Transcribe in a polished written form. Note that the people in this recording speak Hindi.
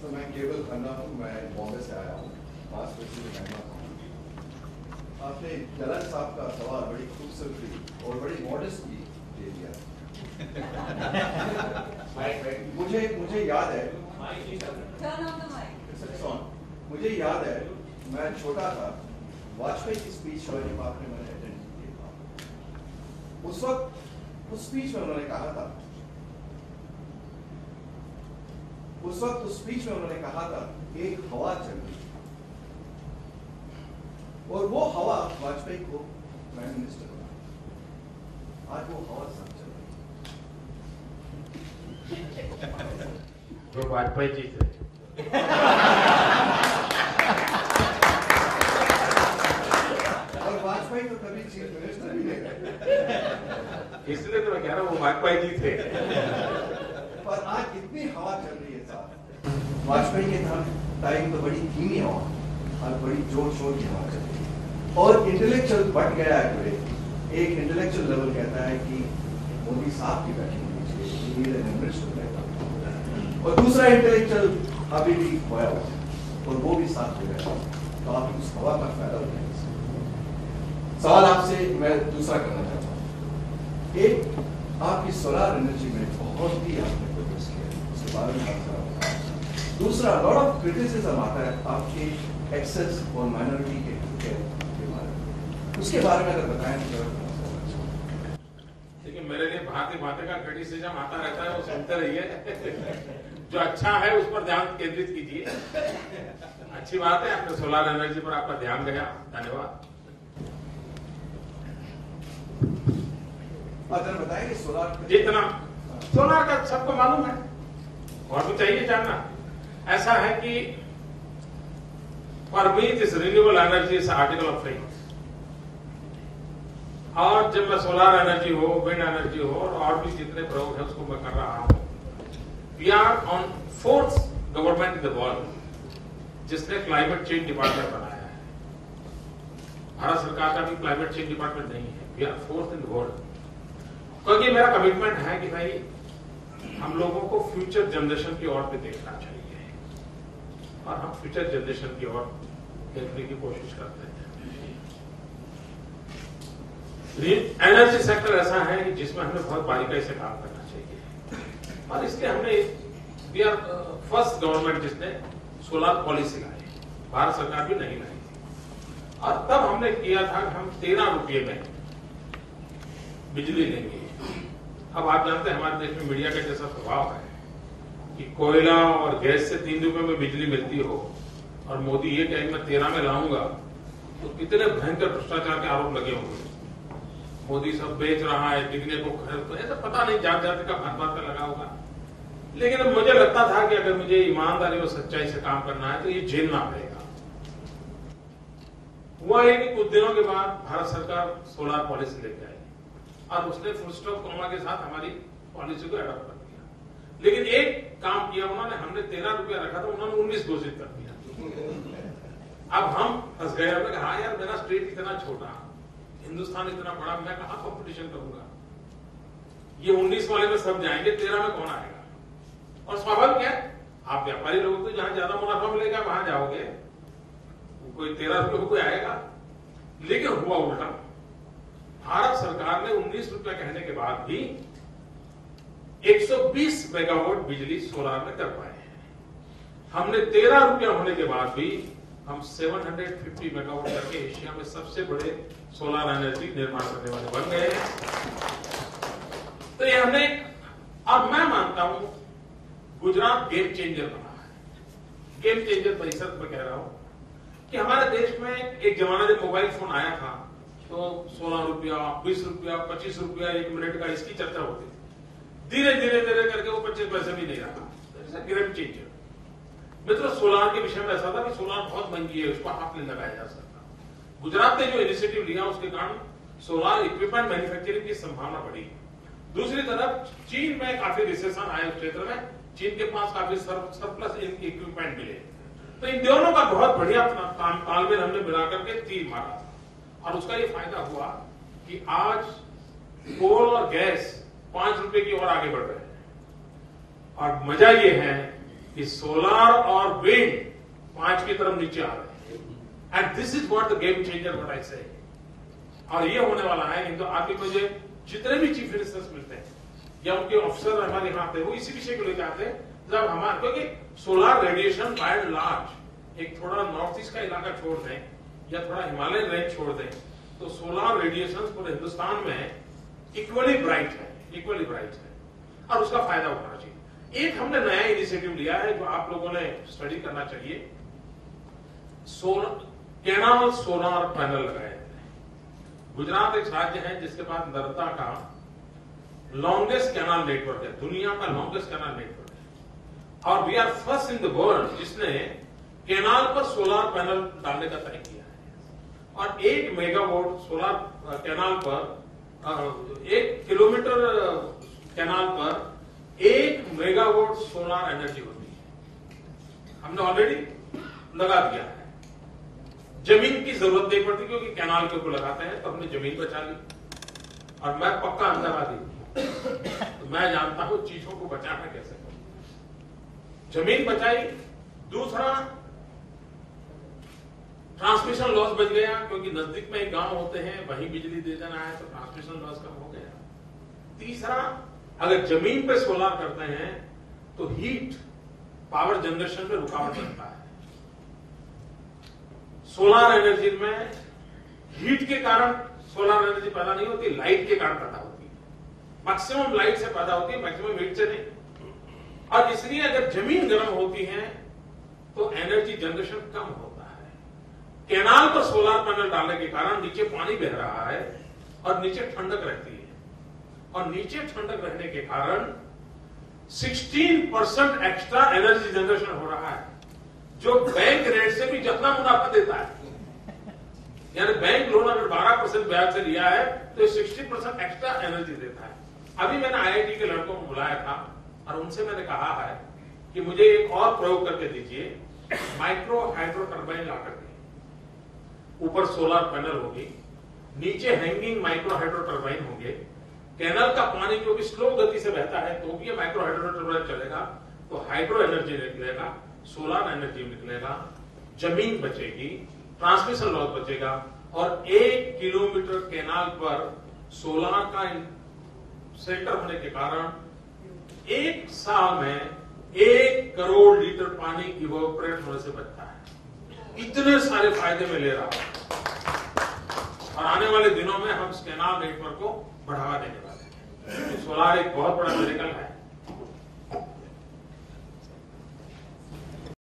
तो मैं केवल खन्ना हूँ, मैं बॉम्बे से आया हूँ, 5 बजे से कहना हूँ। आपने जलन साहब का सवाल बड़ी खूबसूरती और बड़ी मॉडेस्टली दे दिया। मुझे याद है, मुझे याद है मैं छोटा था, वाजपेयी की स्पीच शौर्य पार्क में मैंने अटेंड किया था। उस वक्त उस स्पीच में उन्होंने कहा था एक हवा चल रही और वो हवा वाजपेयी को प्राइम मिनिस्टर बना। आज वो हवा सब चल रही जो वाजपेयी जी थे। और वाजपेयी तो कभी चीफ मिनिस्टर भी नहीं रहे, इसलिए तो मैं कह रहा हूँ वो वाजपेयी जी थे। पर आज इतनी हवा चल रही है साहब, वाजपेयी के टाइम तो बड़ी धीमी हवा और बड़ी जोर शोर की हवा चल रही है और इंटेलेक्चुअल बढ़ गया है टुडे। एक इंटेलेक्चुअल लेवल कहता है कि मोदी साहब की बैठक होनी चाहिए और दूसरा इंटेलेक्चुअल अभी भी खोया हुआ है और वो भी साथ हो गया। तो आप उस हवा का फायदा उठाएंगे। सवाल आपसे मैं दूसरा करना चाहता हूँ। एक, आपकी सोलर एनर्जी में बहुत ही आपने प्रोग्रेस किया, उसके बारे में बात करा। दूसरा, लॉट ऑफ क्रिटिसिज्म आता है आपके एक्सेस और माइनॉरिटी के बारे में, उसके बारे में अगर बताएं तो। देखिए, मेरे लिए भांति भांति का क्रिटिसिज्म आता रहता है, वो सुनते रहिए। जो अच्छा है उस पर ध्यान केंद्रित कीजिए। अच्छी बात है, आपने सोलर एनर्जी पर आपका ध्यान गया, धन्यवाद। अगर बताएंगे सोलर जितना सोलर का सबको मालूम है और भी चाहिए जानना। ऐसा है कि for me this renewable energy is article of faith. और जब मैं सोलर एनर्जी हो, विंड एनर्जी हो और भी जितने प्रयोग है उसको मैं कर रहा हूं। We are on 4th government in the world जिसने क्लाइमेट चेंज डिपार्टमेंट बनाया है। भारत सरकार का भी क्लाइमेट चेंज डिपार्टमेंट नहीं है। We are 4th in the world. क्योंकि मेरा कमिटमेंट है कि भाई हम लोगों को फ्यूचर जनरेशन की ओर पे देखना चाहिए और हम फ्यूचर जनरेशन की ओर देखने की कोशिश करते हैं। एनर्जी सेक्टर ऐसा है कि जिसमें हमें बहुत बारीकी से काम करना चाहिए और इसलिए हमने वी आर फर्स्ट गवर्नमेंट जिसने सोलर पॉलिसी लाई। भारत सरकार भी नहीं लाई थी और तब हमने किया था कि हम 13 रुपये में बिजली लेंगे। अब आप जानते हैं हमारे देश में मीडिया का जैसा स्वभाव है कि कोयला और गैस से 3 रुपये में बिजली मिलती हो और मोदी ये कहे मैं 13 में लाऊंगा, तो कितने भयंकर भ्रष्टाचार के आरोप लगे होंगे। मोदी सब बेच रहा है, बिकने को तो ऐसा पता नहीं जात जाति का भात भात का लगा होगा। लेकिन मुझे लगता था कि अगर मुझे ईमानदारी और सच्चाई से काम करना है तो ये झेलना पड़ेगा। हुआ ये कि कुछ दिनों के बाद भारत सरकार सोलर पॉलिसी लेके आई और उसने फुल स्टॉप कॉमा के साथ हमारी पॉलिसी को एडॉप्ट कर दिया। लेकिन एक काम किया उन्होंने, हमने 13 रुपया रखा था, उन्होंने 19 घोषित कर दिया। अब हम फंस गए। हमने कहा यार मेरा स्टेट इतना छोटा, हिंदुस्तान इतना बड़ा, मैं कहां कंपटीशन करूंगा। ये 19 वाले में सब जाएंगे, 13 में कौन आएगा। और स्वाभाविक है, आप व्यापारी लोग तो जहां ज्यादा मुनाफा मिलेगा वहां जाओगे, कोई 13 रुपये कोई आएगा। लेकिन हुआ उल्टा। भारत सरकार ने 19 रुपया कहने के बाद भी 120 मेगावाट बिजली सोलर में कर पाए हैं। हमने 13 रुपया होने के बाद भी हम 750 मेगावाट करके एशिया में सबसे बड़े सोलर एनर्जी निर्माण करने वाले बन गए हैं। तो ये हमने, अब मैं मानता हूं गुजरात गेम चेंजर बना है। गेम चेंजर परिषद में कह रहा हूं कि हमारे देश में एक जमाना जब मोबाइल फोन आया था तो 16 रुपया, 20 रुपया, 25 रुपया 1 मिनट का इसकी चर्चा होती थी। धीरे धीरे धीरे करके वो 25 पैसे भी नहीं रहा। गेम चेंजर मित्रों, सोलार के विषय में ऐसा था कि सोलार बहुत महंगी है, उसको हाथ नहीं लगाया जा सकता। गुजरात ने जो इनिशिएटिव लिया उसके कारण सोलार इक्विपमेंट मैन्युफैक्चरिंग की संभावना बढ़ी। दूसरी तरफ चीन में काफी रिसेशन आया उस क्षेत्र में, चीन के पास काफी सरप्लस इक्विपमेंट मिले। तो इन दोनों का बहुत बढ़िया तालमेल हमने मिलाकर के तीर मारा और उसका ये फायदा हुआ कि आज कोल और गैस 5 रुपए की ओर आगे बढ़ रहे हैं। और मजा ये है कि सोलर और विंड 5 की तरफ नीचे आ रहे हैं। And this is what the game changer what I से। और ये होने वाला है। इन तो आप मुझे जितने भी चीफ मिनिस्टर्स मिलते हैं या उनके ऑफिसर हमारे यहाँ आते हैं, वो इसी विषय को लेकर आते हैं। जब हमारे, क्योंकि solar radiation by and large एक थोड़ा नॉर्थ ईस्ट का इलाका छोड़ दें या थोड़ा हिमालयन रेंज छोड़ दें, तो सोलर रेडिएशन पूरे हिंदुस्तान में इक्वली ब्राइट है और उसका फायदा उठाना चाहिए। एक हमने नया इनिशिएटिव लिया है जो आप लोगों ने स्टडी करना चाहिए। कैनाल सोलर पैनल लगाए। गुजरात एक राज्य है जिसके पास नर्मदा का लॉन्गेस्ट कैनाल नेटवर्क है, दुनिया का लॉन्गेस्ट कैनाल नेटवर्क है। और we are first in the world जिसने कैनाल पर सोलर पैनल डालने का तय किया है। और 1 मेगावाट सोलर कैनाल पर 1 किलोमीटर कैनाल पर 1 मेगावाट सोलर एनर्जी होती है। हमने ऑलरेडी लगा दिया है। जमीन की जरूरत नहीं पड़ती क्योंकि कैनाल के ऊपर लगाते हैं, तो हमने जमीन बचा ली। और मैं पक्का अंदरवादी, तो मैं जानता हूं चीजों को बचाना कैसे। जमीन बचाई। दूसरा, ट्रांसमिशन लॉस बच गया क्योंकि नजदीक में ही गांव होते हैं, वहीं बिजली दे देना है तो ट्रांसमिशन लॉस कम हो गया। तीसरा, अगर जमीन पे सोलर करते हैं तो हीट पावर जनरेशन में रुकावट बनता है। सोलर एनर्जी में हीट के कारण सोलर एनर्जी पैदा नहीं होती, लाइट के कारण पैदा होती है। मैक्सिमम लाइट से पैदा होती है, मैक्सिमम हीट से नहीं। और इसलिए अगर जमीन गर्म होती है तो एनर्जी जनरेशन कम होता है। कैनाल पर सोलर पैनल डालने के कारण नीचे पानी बह रहा है और नीचे ठंडक रहती है। और नीचे ठंडक रहने के कारण 16% एक्स्ट्रा एनर्जी जनरेशन हो रहा है, जो बैंक रेट से भी जितना मुनाफा देता है। यानी बैंक लोन अगर 12% ब्याज से लिया है तो 60% एक्स्ट्रा एनर्जी देता है। अभी मैंने आईआईटी के लड़कों को बुलाया था और उनसे मैंने कहा है कि मुझे एक और प्रयोग करके दीजिए, माइक्रो हाइड्रो टर्बाइन ला करके। ऊपर सोलर पैनल होगी, नीचे हैंगिंग माइक्रो हाइड्रो टर्बाइन होंगे। कैनल का पानी जो भी स्लो गति से बहता है तो भी माइक्रो हाइड्रो टर्बाइन चलेगा, तो हाइड्रो एनर्जी निकलेगा, सोलर एनर्जी निकलेगा, जमीन बचेगी, ट्रांसमिशन लॉस बचेगा। और 1 किलोमीटर कैनाल पर सोलर का सेंटर होने के कारण 1 साल में 1 करोड़ लीटर पानी इवोपरेट होने से बचता है। इतने सारे फायदे में ले रहा हूं। और आने वाले दिनों में हम कैनाल नेटवर्क को बढ़ावा देने वाले हैं। सोलर एक बहुत बड़ा मेडिकल है।